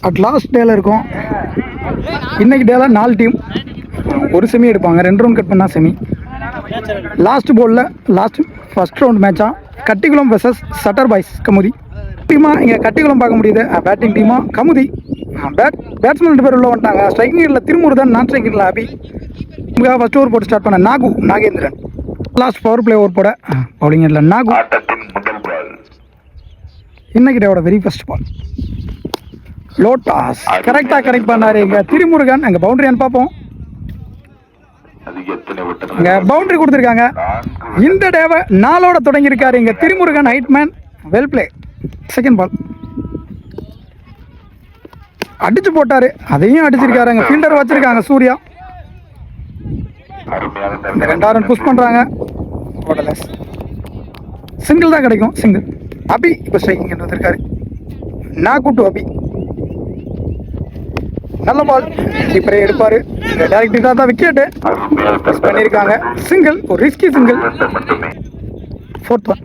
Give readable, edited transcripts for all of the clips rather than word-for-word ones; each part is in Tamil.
அட் லாஸ்ட் டேல இருக்கும். இன்னைக்கு டேல 4 டீம் ஒரு செமி எடுப்பாங்க. 2 ரவுண்ட் கட் பண்ணால் செமி. லாஸ்ட் போலில் ஃபர்ஸ்ட் ரவுண்ட் மேட்சா கட்டிக்குளம் வெர்சஸ் சட்டர் பாய்ஸ் கமுதி டீமாக இங்கே கட்டிக்குளம் பார்க்க முடியுது. பேட்டிங் டீமாக கமுதி. பேட்ஸ்மேன் 2 பேர் உள்ள வந்துட்டாங்க. ஸ்ட்ரைக்கிங்கில் திருமுருகன், நான் ஸ்ட்ரைக்கிங்கில் அபி. ஃபர்ஸ்ட் ஓவர் போட்டு ஸ்டார்ட் பண்ண Nagendran. Last power play over போட பவுலிங்கில் நாகு. இன்னைக்கு டேவோட வெரி ஃபர்ஸ்ட் பால் லோட்டாஸ் கரெக்டாக கனெக்ட் பண்ணாரு. இங்கே திருமுருகன் அங்கே பவுண்டரியான்னு பார்ப்போம். இங்கே பவுண்டரி கொடுத்துருக்காங்க. இந்த டேவை 4ஓட தொடங்கியிருக்காரு இங்கே திருமுருகன். ஹைட்மேன் வெல் பிளே. செகண்ட் பால் அடிச்சு போட்டாரு, அதையும் அடிச்சிருக்காரு. அங்கே ஃபீல்டர் வச்சிருக்காங்க சூர்யா. 2 ரன் புஷ் பண்ணுறாங்க. சிங்கிள் தான் கிடைக்கும். சிங்கிள். அபி இப்போ ஸ்ட்ரைக்கிங் வந்திருக்காரு. நாகு டு அபி. நல்ல பால். கீப்பரே எடுப்பாரு. டைரக்டா தான் விக்கெட்டு பண்ணியிருக்காங்க. சிங்கிள். ஒரு ரிஸ்கி சிங்கிள். 4th ஒன்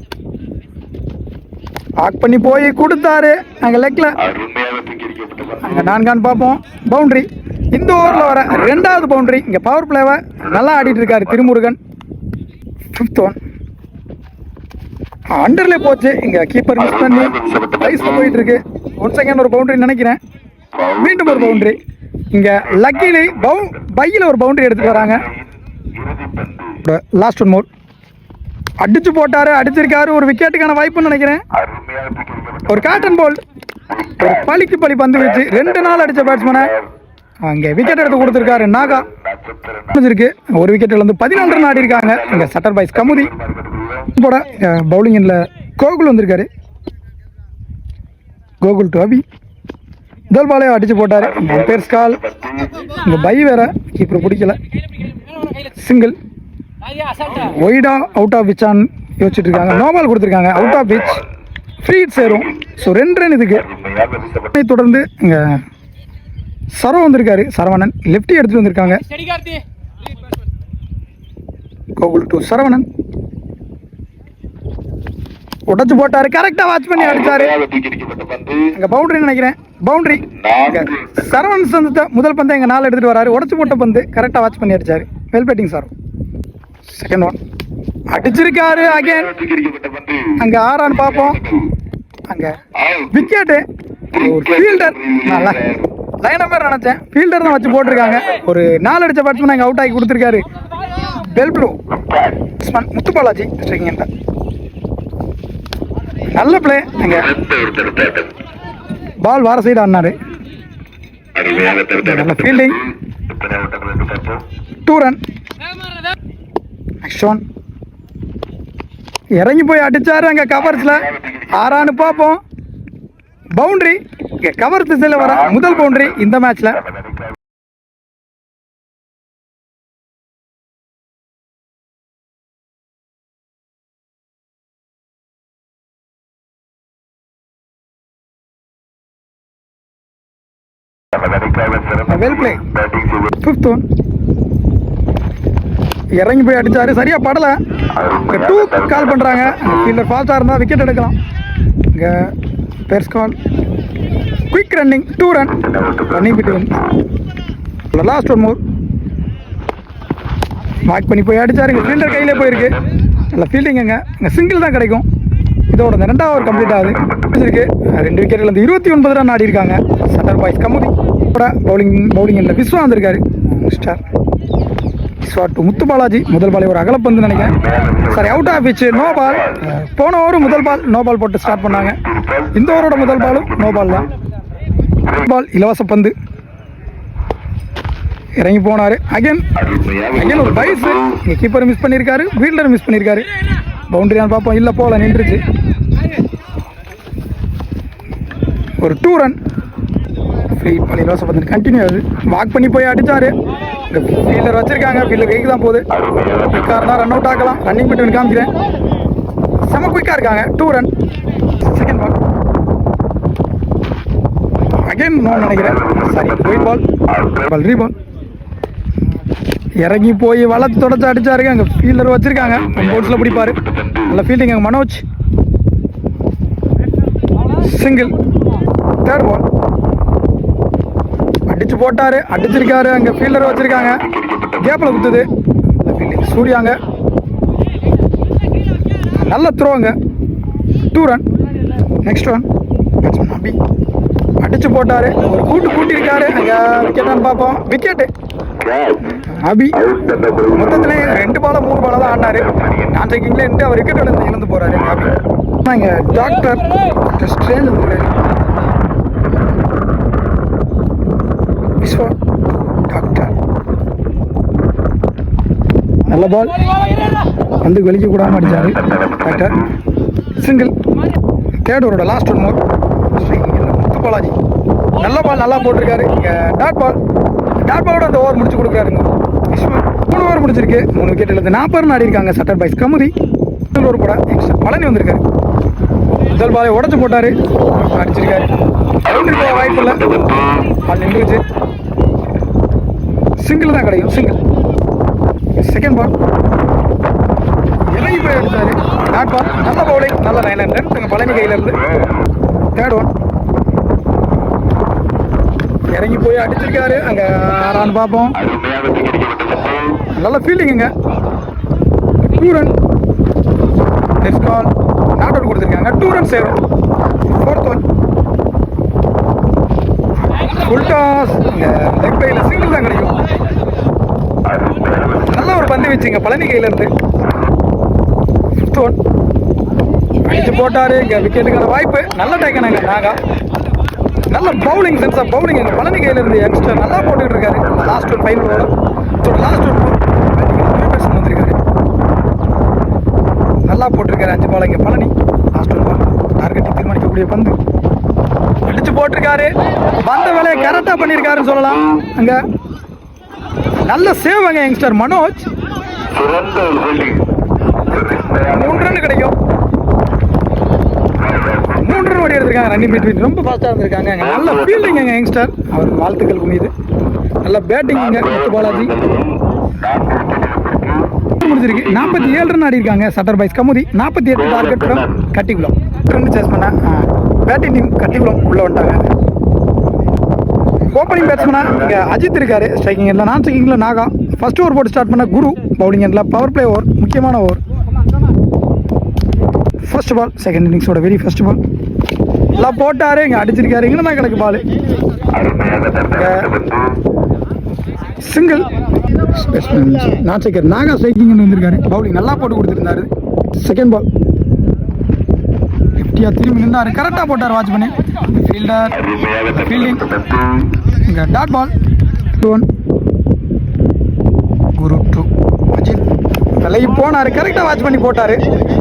ஆக் பண்ணி போய் கொடுத்தாரு அங்கே லெக்ல. அங்கே 4 பார்ப்போம். பவுண்டரி. இந்த ஓவரில் வர 2வது பவுண்டரி. இங்கே பவர் பிளேவை நல்லா ஆடிட்டு இருக்காரு திருமுருகன். 5th ஒன் அண்டர்ல போச்சு. இங்கே கீப்பர் மிஸ் பண்ணி ரைஸ்ல போயிட்டு இருக்கு. 1 செகண்ட் ஒரு பவுண்டரி நினைக்கிறேன். மீண்டும் ஒரு பவுண்டரி. இங்கே லக்கிலி பையில் ஒரு பவுண்டரி எடுத்துட்டு வராங்க. லாஸ்ட் ஒன் மோர் அடிச்சு போட்டாரு, அடிச்சிருக்காரு. ஒரு விக்கெட்டுக்கான வாய்ப்புன்னு நினைக்கிறேன். ஒரு காட்டன் பால். ஒரு பலிக்கு பலி பந்து வச்சு 2 நாள் அடிச்ச பேட்ஸ்மேனை அங்கே விக்கெட் எடுத்து கொடுத்துருக்காரு நாகா. இருக்கு ஒரு விக்கெட்டில் வந்து 14 ரன் ஆடி இருக்காங்க இங்கே சட்டர் பாய்ஸ் கமுதி. போட பவுலிங்கில் கோகுல் வந்திருக்காரு. கோகுல் டு அபி. முதல் பாலே அடிச்சு போட்டாரு. பேர் கால். இங்கே பை வேற கீப்பர் பிடிக்கல. சிங்கிள். ஒய்டா அவுட் ஆஃப் பிச்சான்னு யோசிச்சுட்டு இருக்காங்க. நோபால் கொடுத்துருக்காங்க. Out of pitch. Free hit சேரும். ஸோ 2 ரன் இதுக்கு. தொடர்ந்து இங்கே சரவ வந்திருக்காரு. சரவணன் லெஃப்டி எடுத்துட்டு வந்திருக்காங்க. கோகுல் டு சரவணன். உடச்சு போட்டாரு. கரெக்டா வாட்ச் பண்ணி அடிச்சாரு. அங்க பவுண்டரி நினைக்கிறேன். பவுண்டரி. சரவணன் சந்தத்தை முதல் பந்தை எங்க 4 எடுத்துட்டு வராரு. உடச்சு போட்ட பந்து கரெக்டா வாட்ச் பண்ணி அடிச்சாரு. Well batting sir. Second one அடிச்சிருக்காரு. அகைன் அங்க 6 ரன் பார்ப்போம். அங்க விக்கெட்டு. ஒரு ஃபீல்டர் நல்லா லைன் நம்பர் நினைச்சேன். ஃபீல்டர் தான் வச்சு போட்டிருக்காங்க. ஒரு 4 அடிச்ச பேட்ஸ்மேன் அங்கே அவுட் ஆகி கொடுத்துருக்காரு. பெல் ப்ளூ முத்துபாலாஜி ஸ்ட்ரைக்கிங். நல்ல பிளே. அங்கே பால் வார சைடு ஆடினாரு. நல்ல ஃபீல்டிங். 2 ரன். நெக்ஸ்ட் ஒன் இறங்கி போய் அடிச்சாரு. அங்கே கவர்ஸ்ல 6 ரன் பார்ப்போம். பவுண்டரி. கவர் திசையில் வர முதல் பவுண்டரி இந்த மேட்ச்ல. Well play. 5th ஒன் இறங்கி போய் அடிச்சாரு. சரியா படல. 2 கால் பண்றாங்க. ஃபீல்டர் ஃபாஸ்டா இருந்தா விக்கெட் எடுக்கலாம். இங்க பேர்ஸ் கால். Quick running. 2 run running between. Last one more walk பண்ணி போய் அடிச்சாரு. ஃபீல்டர் கையிலே போயிருக்கு. நல்ல ஃபீல்டிங். இங்கே சிங்கிள் தான் கிடைக்கும். இதோட 2வது ஓவர் கம்ப்ளீட் ஆகுது. இருக்கு 2 விக்கெட்டில் வந்து 29 ரன் ஆடி இருக்காங்க சட்டர் பாய்ஸ் கமுதி. பவுலிங் விஸ்வா வந்திருக்காரு. Star Viswa to Muthubalaji. முதல் பாலே ஒரு அகலப்பந்து நினைக்கிறேன். Sorry out of pitch. No ball. போன ஓவரும் முதல் பால் நோ பால் போட்டு ஸ்டார்ட் பண்ணாங்க. இந்த ஓவரோட முதல் பாலும் நோ பால் தான். பால் இலவச பந்து. இறங்கி போனாரு. அகைன் ஒரு பைஸ். இங்கே கீப்பர் மிஸ் பண்ணியிருக்காரு. ஃபீல்டர் மிஸ் பண்ணியிருக்காரு. பவுண்டரியான்னு பார்ப்போம். இல்லை போல நின்றுச்சு. ஒரு 2 ரன். பால் இலவச பந்து கண்டினியூ ஆகுது. வாக் பண்ணி போய் அடிச்சாரு. ஃபீல்டர் வச்சிருக்காங்க. ஃபீல்டர் கைக்கு தான் போகுது. குயிக்காக இருந்தால் ரன் அவுட் ஆகலாம். ரன்னிங் பிட்வீன் காமிக்கிறேன். செம குயிக்காக இருக்காங்க. 2 run. Second ball again no நினைக்கிறேன். Sorry wide ball. ரீபால். இறங்கி போய் வளர்த்து தொடச்சு அடிச்சாருங்க. அங்கே ஃபீல்டர் வச்சிருக்காங்க. போட்ஸில் பிடிப்பாரு. நல்ல ஃபீல்டிங். அங்கே மனோஜ். சிங்கிள். 3rd பால் அடிச்சு போட்டாரு, அடிச்சிருக்காரு. அங்க ஃபீல்டர் வச்சிருக்காங்க, கேப்ல குத்துது. சூர்யாங்க நல்ல த்ரோங்க, 2 ரன். நெக்ஸ்ட் ஒன் அபி அடிச்சு போட்டாரு, ஒரு கூட்டிருக்காரு. அங்க விக்கெட்டான்னு பார்ப்போம், விக்கெட்டு. அபி மொத்தத்துல 2 பால 3 பால தான் ஆடினாரு. நான் செக்கிங்ல அவர் விக்கெட் இழந்து போறாரு அபி. இங்க டாக்டர் ஸ்ட்ரேஞ்ச் வந்துருக்காரு. விஸ்வா டாக்டர் நல்ல பால் வந்து வெளிக்க கூடாம அடிச்சாரு டாக்டர். சிங்கிள். தேர்ட் ஓவரோட லாஸ்ட் ஒன் மோர். முத்துபாலாஜி நல்ல பால் நல்லா போட்டிருக்காரு. இங்கே டாட் பாலோட அந்த ஓவர் முடிச்சு கொடுக்குறாருங்க. 3 ஓவர் முடிச்சிருக்கு, 3 விக்கெட் இழந்து 40 ரன் ஆடி இருக்காங்க. சட்டர் பைஸ் கமுதி ஓவர் போட பழனி வந்திருக்காரு. முதல் பாலை உடச்சு போட்டாரு, அடிச்சிருக்காரு. வாய்ப்பு இல்லை, பால் நின்றுச்சு. சிங்கிள் தான் கிடைக்கும், சிங்கிள். செகண்ட் பால் இறங்கி போய் அடித்தாரு. டாட் பால் நல்ல பவுலிங், நல்ல 9 ரன் பழனி கையில இருந்து. தேர்ட் ஒன் இறங்கி போய் அடிச்சிருக்காரு. அங்க ஆறான்னு பார்ப்போம். நல்ல fielding. 2 run. Next call not out கொடுத்துருக்காங்க. 2 run save. Fourth one full toss. Leg பைல சிங்கிள் தான் கிடைக்கும். நல்ல ஒரு பந்து வச்சுங்க பழனி கையில இருந்து. 5th ஒன் அடிச்சு போட்டாரு. இங்க விக்கெட்டுக்கான வாய்ப்பு. நல்ல டேக்கனாங்க நாகா. நல்ல பவுலிங், சென்ஸ் ஆஃப் பவுலிங் எங்க பழனி கையில இருந்து யங்ஸ்டர் நல்லா போட்டுக்கிட்டு இருக்காரு. Last one final over, last one வந்திருக்காரு. நல்லா போட்டிருக்காரு. 5 பால் இங்க பழனி. லாஸ்ட் ஒன் பால் டார்கெட்டை தீர்மானிக்கக்கூடிய பந்து அடிச்சு போட்டிருக்காரு. வந்த வேலையை கரெக்டா பண்ணியிருக்காருன்னு சொல்லலாம். அங்க நல்ல சேவ் அங்க யங்ஸ்டர் மனோஜ். 3 ரன் கிடைக்கும். 3 ரன் ஓடி எடுத்திருக்காங்க. ரன்னிங் பிட்வீன் ரொம்ப ஃபாஸ்டா இருந்திருக்காங்க. நல்ல ஃபீல்டிங் எங்க யங்ஸ்டர், அவருக்கு வாழ்த்துக்கள் குமியுது. நல்ல பேட்டிங் இங்க முத்துபாலாஜி. முடிஞ்சிருக்கு. 47 ரன் ஆடி இருக்காங்க. சட்டர் பைஸ் Kamuthi. 48 target from Kattikulam. 2 chase பண்ண பேட்டிங் டீம் கட்டிக்குளம் உள்ள வந்துட்டாங்க. ஓப்பனிங் பேட்ஸ்மேனா இங்க அஜித் இருக்காரு. ஸ்ட்ரைக்கிங் எண்ட்ல, நான் ஸ்ட்ரைக்கிங்ல நாகா. ஃபர்ஸ்ட் ஓவர் போட்டு ஸ்டார்ட் பண்ண குரு. பவுலிங் எண்ட்ல பவர் பிளே ஓவர், முக்கியமான ஓவர். ஃபர்ஸ்ட் பால் செகண்ட் இன்னிங்ஸோட வெரி ஃபர்ஸ்ட் பால் எல்லாம் போட்டாரு. இங்க அடிச்சிருக்காரு. இங்க தான் கிடக்கு ball. Single. Non striker Naga striking வந்திருக்காரு. பவுலிங் நல்லா போட்டு கொடுத்துருந்தாரு. செகண்ட் பால் ஃபிஃப்டியா திரும்பி நின்றாரு. கரெக்டாக போட்டார் வாட்ச் பண்ணி. Fielder fielding. இங்கே டாட் பால் 2 1. குரு 2 அஜித் விலகி போனார். கரெக்டாக வாட்ச் பண்ணி போட்டார்.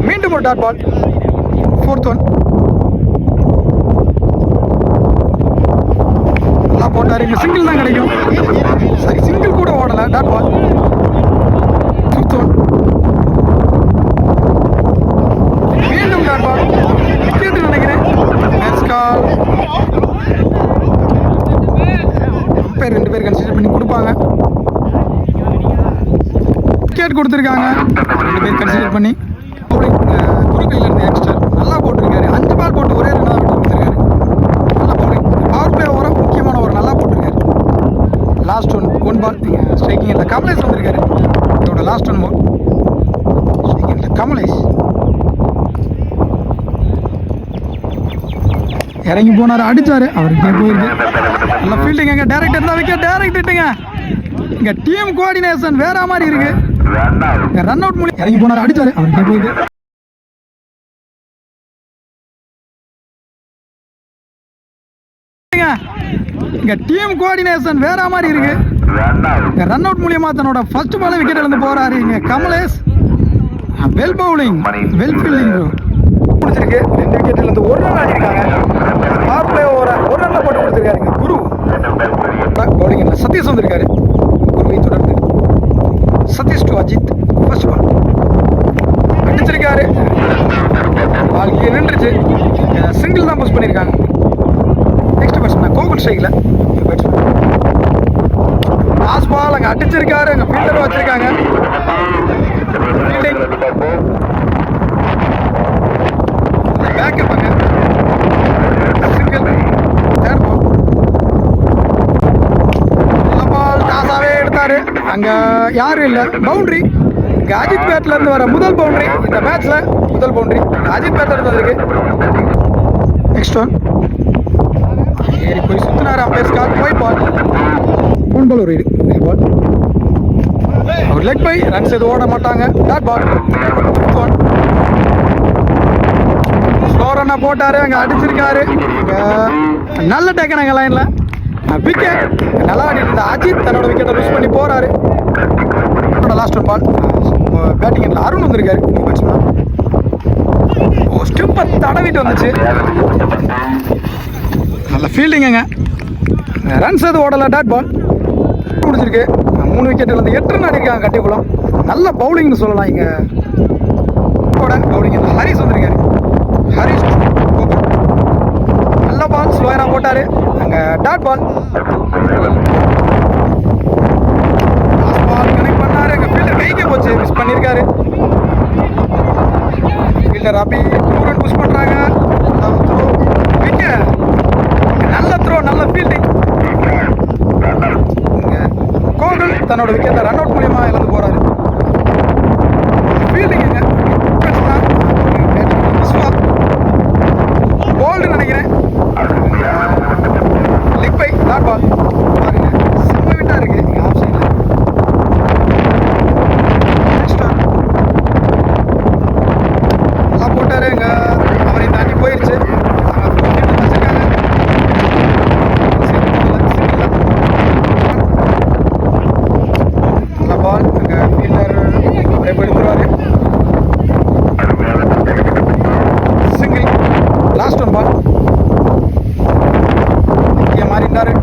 மீண்டும் ஒரு டாட் பால். 4th ஒன் நல்லா போட்டார். இங்கே சிங்கிள் தான் கிடைக்கும். சரி, சிங்கிள் கூட ஓடலை. Dot ball. 5th ஒன் மீண்டும் டாட் பால். விக்கெட் நினைக்கிறேன். Next call. அம்பையர் 2 பேர் கன்சிடர் பண்ணி கொடுப்பாங்க. விக்கெட் கொடுத்துருக்காங்க. 2 பேர் கன்சிடர் பண்ணி. குரு கையில இருந்து யங்ஸ்டர் நல்லா போட்டிருக்காரு. 5 பால் போட்டு ஒரே ரன் விட்டு கொடுத்துருக்காரு. நல்லா பவுலிங். பவர் பிளே ஓவர முக்கியமான ஓவர் நல்லா போட்டிருக்காரு. லாஸ்ட் ஒன் பால் ஸ்ட்ரைக்கிங் இல்லை கமலேஷ் வந்திருக்காரு. இதோட லாஸ்ட் ஒன் பால் ஸ்ட்ரைக்கிங் இல்லை கமலேஷ் இறங்கி போனார். அடிச்சாரு. அவருக்கு போயிருக்கு. நல்ல ஃபீல்டிங். எங்க டைரக்ட் இருந்தா விக்கெட். டைரக்ட் இட்டுங்க. இங்க டீம் கோஆர்டினேஷன் வேற மாதிரி இருக்கு. ரன் அவுட் மூலம் இறங்கி போனார். அடிச்சாரு. அவருக்கு போயிருக்கு. இங்க டீம் கோஆர்டினேஷன் வேற மாதிரி இருக்கு. ரன் அவுட் மூலியமா தன்னோட ஃபர்ஸ்ட் பால் விக்கெட் இழந்து போறாரு. இங்க Kamlesh well bowling, well fielding பிடிச்சிருக்கு. 2 விக்கெட் இழந்து 1 ரன் ஆடிருக்காங்க. பவர் பிளே ஓவர 1 ரன்ல போட்டு கொடுத்திருக்காரு. குரு பவுலிங் இல்ல சதீஷ் வந்திருக்காரு. குருவை தொடர்ந்து Satish to Ajith. First ball அடிச்சிருக்காரு. பால் கீழே நின்றுச்சு. சிங்கிள் தான் புஷ் பண்ணியிருக்காங்க. நெக்ஸ்ட் பேட்ஸ்மேன் கோகுல் ஸ்ட்ரைக்ல லாஸ்ட் பால் அங்கே அடிச்சிருக்காரு. அங்கே ஃபீல்டர் வச்சிருக்காங்க. ஃபீல்டிங் பேக்கப் அங்கே சிங்கிள். தேர்ட் பால் அங்கே யாரும் இல்லை. பவுண்ட்ரி அஜித் பேட்ல இருந்து வர முதல் பவுண்டரி இந்த மேட்ச்ல. முதல் பவுண்டரி அஜித் பேட்ல இருந்து வந்திருக்கு. நெக்ஸ்ட் ஒன் ஏறி போய் சுத்தினாரு umpire Scott. White ball. One பால் ஒரு பால். ஒரு லெக் பை. ரன்ஸ் எதுவும் ஓட மாட்டாங்க. Dot ball. ஸ்லோ ரன்னா போட்டாரு. அங்கே அடிச்சிருக்காரு. நல்ல டேக்கனாங்க லைன்ல. விக்கெட். நல்லா ஆடி இருந்த அஜித் தன்னோட விக்கெட்டை லூஸ் பண்ணி போறாரு. Last one ball. Batting Arun வந்திருக்காரு. ஸ்டிம்பை தடவிட்டு வந்துச்சு. நல்ல ஃபீல்டிங்க. ரன்ஸ் எதுவும் ஓடல. டாட் பால் முடிஞ்சிருக்கு. 3 விக்கெட்டுல இருந்து 8 ரன் அடிக்காங்க கட்டிக்குளம். நல்ல பவுலிங்னு சொல்லலாம். இங்க பவுலிங் ஹரிஸ் வந்திருக்காரு. ஹரிஸ் நல்ல பால் ஸ்லோயரா போட்டாரு. அங்க டாட் பால். பால் கனெக்ட் பண்ணாரு. அங்க ஃபீல்டர் கைக்கே போச்சு. மிஸ் பண்ணிருக்காரு. ஃபீல்டர் அபி 2 ரன் புஷ் பண்றாங்க. விக்கெட். நல்ல த்ரோ. நல்ல ஃபீல்டிங். கோகுல் தன்னோட விக்கெட்டை ரன் அவுட் மூலியமா இழந்து போறாரு. ஃபீல்டிங் போல்டு நினைக்கிறேன். Leg bye. Dot ball. செம்ம விட்டா இருக்கு ஆஃப் சைட்ல. நல்லா போட்டாரு. இங்க அவரை தாண்டி போயிருச்சு.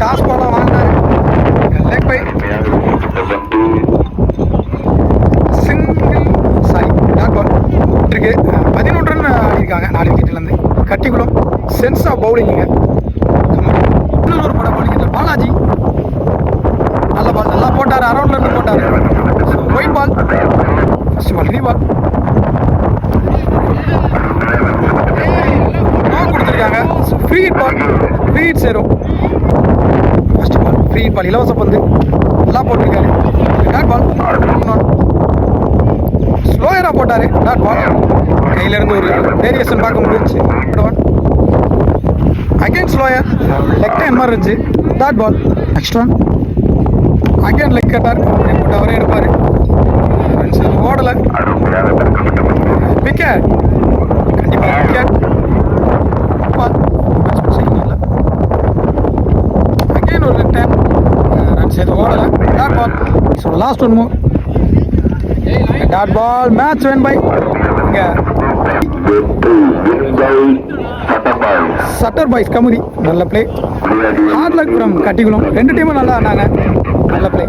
டாஸ் பாலா வாங்கினாரு. Leg bye. Single. Sorry dot ball இருக்கு. 11 ரன் ஆடிருக்காங்க 4 விக்கெட்ல இருந்து. கட்டிக்குளம் சென்ஸ் ஆஃப் பவுலிங்க. இன்னொரு படம் பவுலிங் பாலாஜி. நல்ல பால். நல்லா போட்டாரு. அரௌண்ட்ல இருந்து போட்டாரு. Wide ball. First ball reball. கொடுத்துருக்காங்க. Free hit ball. Free hit சேரும். First ball free hit ball. இலவச பந்து. நல்லா போட்டிருக்காரு. Dot ball. ஸ்லோயரா போட்டாரு. Dot ball. கையில இருந்து ஒரு வேரியேஷன் பார்க்க முடிஞ்சிச்சு. Again slower. லெக் டைம் மாதிரி இருந்துச்சு. Dot ball. Next one again leg cutter. போட்டு அவரே எடுப்பாரு. ஓடல. விக்கெட். கண்டிப்பா விக்கெட். பால். அகைன் ஒரு லெக் டைம். ரன்ஸ் எதுவும் ஓடல. Dot ball. So last one move. Dot ball. Match win by chatter boys Kamuthi. நல்ல play. Hard luck from Kattikulam. 2 டீமும் நல்லா ஆனாங்க. நல்ல பிளே.